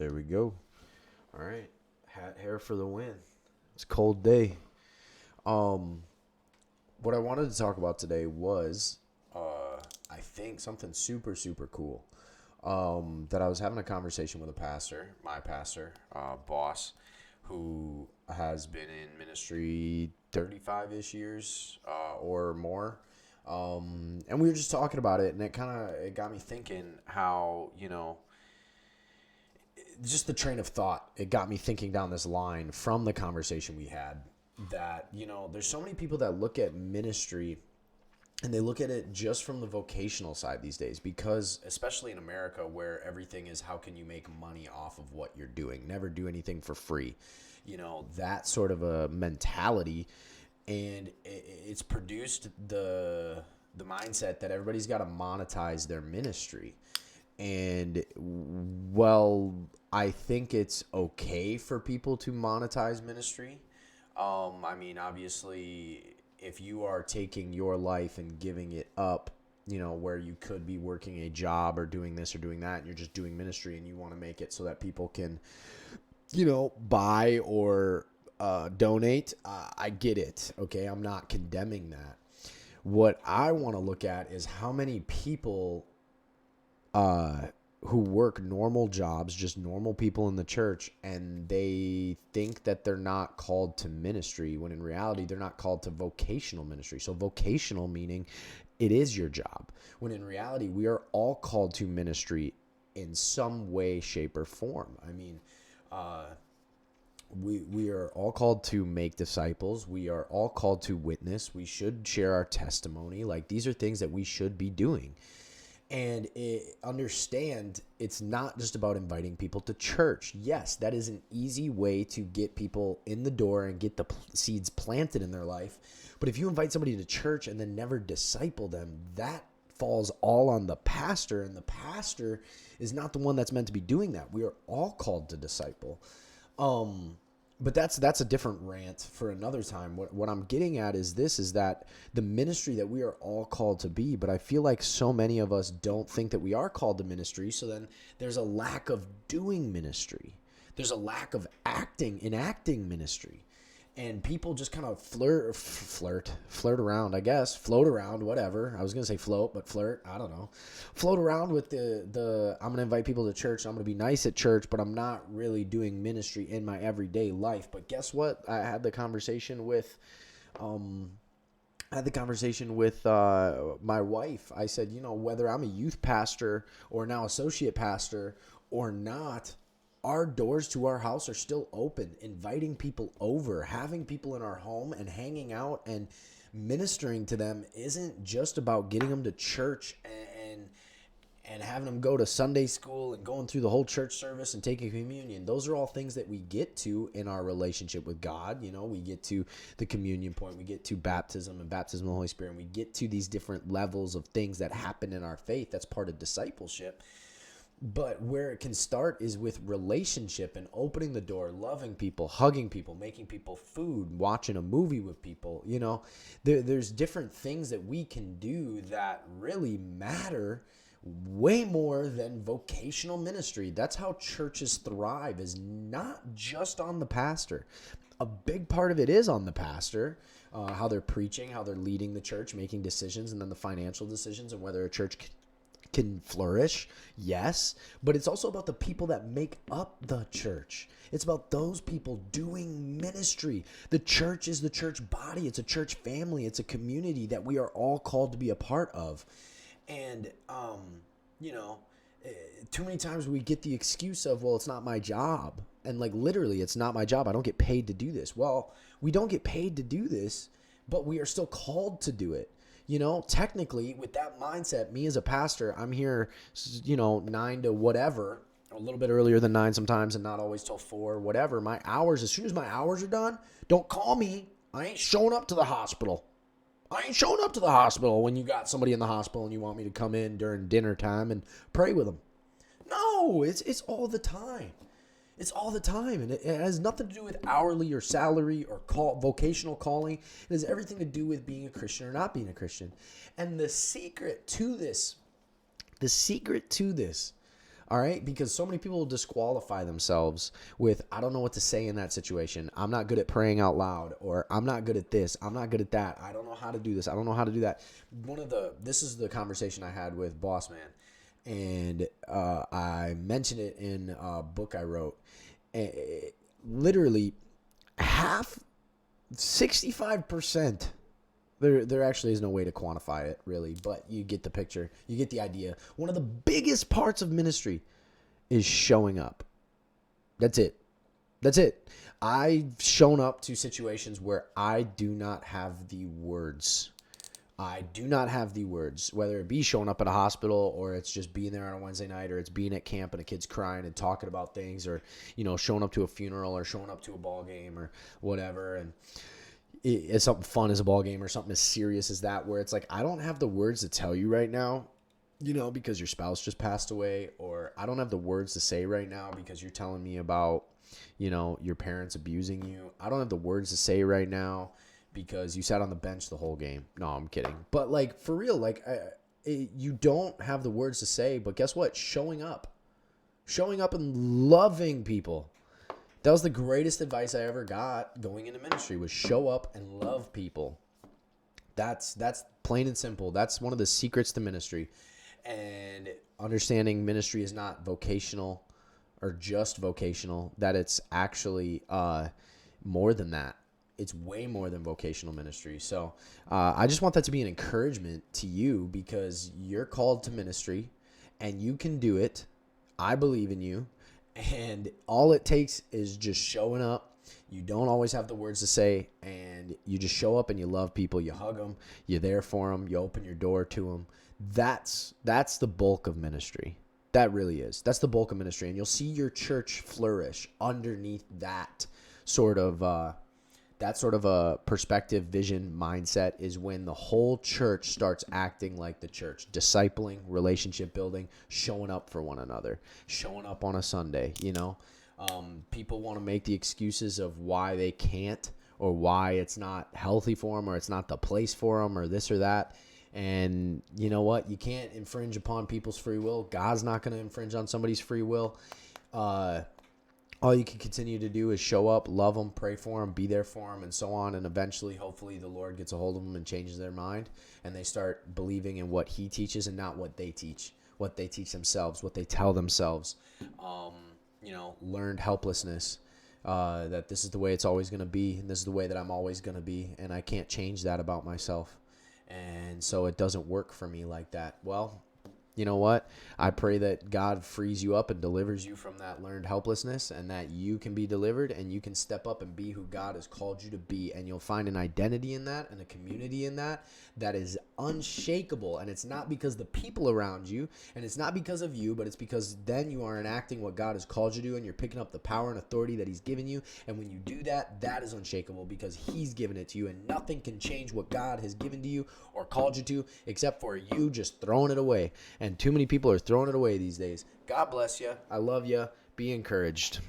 There we go. All right. Hat hair for the win. It's a cold day. Um, what I wanted to talk about today was, I think something super, super cool. That I was having a conversation with a pastor, my pastor, boss, who has been in ministry 35-ish years or more. And we were just talking about it, and it got me thinking how, just the train of thought, it got me thinking down this line from the conversation we had that, there's so many people that look at ministry and they look at it just from the vocational side these days because, especially in America, where everything is how can you make money off of what you're doing? Never do anything for free. That sort of a mentality. And it's produced the mindset that everybody's got to monetize their ministry. And well, I think it's okay for people to monetize ministry. I mean, obviously, if you are taking your life and giving it up, where you could be working a job or doing this or doing that, and you're just doing ministry and you want to make it so that people can, buy or donate, I get it. Okay. I'm not condemning that. What I want to look at is how many people who work normal jobs, just normal people in the church, and they think that they're not called to ministry, when in reality, they're not called to vocational ministry. So vocational meaning it is your job, when in reality, we are all called to ministry in some way, shape, or form. I mean, we are all called to make disciples. We are all called to witness. We should share our testimony. Like, these are things that we should be doing. And understand it's not just about inviting people to church. Yes, that is an easy way to get people in the door and get the seeds planted in their life. But if you invite somebody to church and then never disciple them, that falls all on the pastor. And the pastor is not the one that's meant to be doing that. We are all called to disciple. But that's a different rant for another time. What I'm getting at is that the ministry that we are all called to be, but I feel like so many of us don't think that we are called to ministry. So then there's a lack of doing ministry. There's a lack of enacting ministry. And people just kind of flirt around, I guess, float around, whatever. I was going to say float, but flirt, I don't know. Float around with the I'm going to invite people to church. I'm going to be nice at church, but I'm not really doing ministry in my everyday life. But guess what? I had the conversation with my wife. I said, whether I'm a youth pastor or now associate pastor or not, our doors to our house are still open, inviting people over, having people in our home and hanging out and ministering to them isn't just about getting them to church and having them go to Sunday school and going through the whole church service and taking communion. Those are all things that we get to in our relationship with God. We get to the communion point, we get to baptism and baptism of the Holy Spirit, and we get to these different levels of things that happen in our faith. That's part of discipleship. But where it can start is with relationship and opening the door, loving people, hugging people, making people food, watching a movie with people. There's different things that we can do that really matter way more than vocational ministry. That's how churches thrive, is not just on the pastor. A big part of it is on the pastor, how they're preaching, how they're leading the church, making decisions, and then the financial decisions and whether a church can flourish, yes, but it's also about the people that make up the church. It's about those people doing ministry. The church is the church body. It's a church family. It's a community that we are all called to be a part of. And, too many times we get the excuse of, well, it's not my job. And like, literally, it's not my job. I don't get paid to do this. Well, we don't get paid to do this, but we are still called to do it. Technically, with that mindset, me as a pastor, I'm here, 9 to whatever, a little bit earlier than 9 sometimes, and not always till 4, whatever. My hours, as soon as my hours are done, don't call me. I ain't showing up to the hospital. I ain't showing up to the hospital when you got somebody in the hospital and you want me to come in during dinner time and pray with them. No, it's all the time. It's all the time, and it has nothing to do with hourly or salary or vocational calling. It has everything to do with being a Christian or not being a Christian. And the secret to this All right, because so many people disqualify themselves with, I don't know what to say in that situation. I'm not good at praying out loud, or I'm not good at this. I'm not good at that. I don't know how to do this. I don't know how to do that. This is the conversation I had with Boss Man, and I mentioned it in a book I wrote. Literally, half, 65%. There actually is no way to quantify it, really, but you get the picture. You get the idea. One of the biggest parts of ministry is showing up. That's it. That's it. I've shown up to situations where I do not have the words. I do not have the words, whether it be showing up at a hospital, or it's just being there on a Wednesday night, or it's being at camp and a kid's crying and talking about things, or, showing up to a funeral, or showing up to a ball game, or whatever. And it's something fun as a ball game, or something as serious as that, where it's like, I don't have the words to tell you right now, because your spouse just passed away, or I don't have the words to say right now because you're telling me about, your parents abusing you. I don't have the words to say right now because you sat on the bench the whole game. No, I'm kidding. But like, for real, you don't have the words to say, but guess what? Showing up and loving people. That was the greatest advice I ever got going into ministry, was show up and love people. That's plain and simple. That's one of the secrets to ministry. And understanding ministry is not vocational or just vocational, that it's actually more than that. It's way more than vocational ministry. So I just want that to be an encouragement to you, because you're called to ministry and you can do it. I believe in you. And all it takes is just showing up. You don't always have the words to say, and you just show up and you love people. You hug them. You're there for them. You open your door to them. That's the bulk of ministry. That really is. That's the bulk of ministry. And you'll see your church flourish underneath that sort of a perspective, vision, mindset, is when the whole church starts acting like the church, discipling, relationship building, showing up for one another, showing up on a Sunday. People want to make the excuses of why they can't, or why it's not healthy for them, or it's not the place for them, or this or that. And you know what? You can't infringe upon people's free will. God's not going to infringe on somebody's free will. All you can continue to do is show up, love them, pray for them, be there for them, and so on. And eventually, hopefully, the Lord gets a hold of them and changes their mind, and they start believing in what He teaches and not what they teach themselves, what they tell themselves. Learned helplessness, that this is the way it's always going to be, and this is the way that I'm always going to be, and I can't change that about myself. And so it doesn't work for me like that. Well, you know what? I pray that God frees you up and delivers you from that learned helplessness, and that you can be delivered and you can step up and be who God has called you to be. And you'll find an identity in that and a community in that is unshakable. And it's not because the people around you, and it's not because of you, but it's because then you are enacting what God has called you to, and you're picking up the power and authority that He's given you. And when you do that, that is unshakable because He's given it to you, and nothing can change what God has given to you or called you to, except for you just throwing it away. And too many people are throwing it away these days. God bless you. I love you. Be encouraged.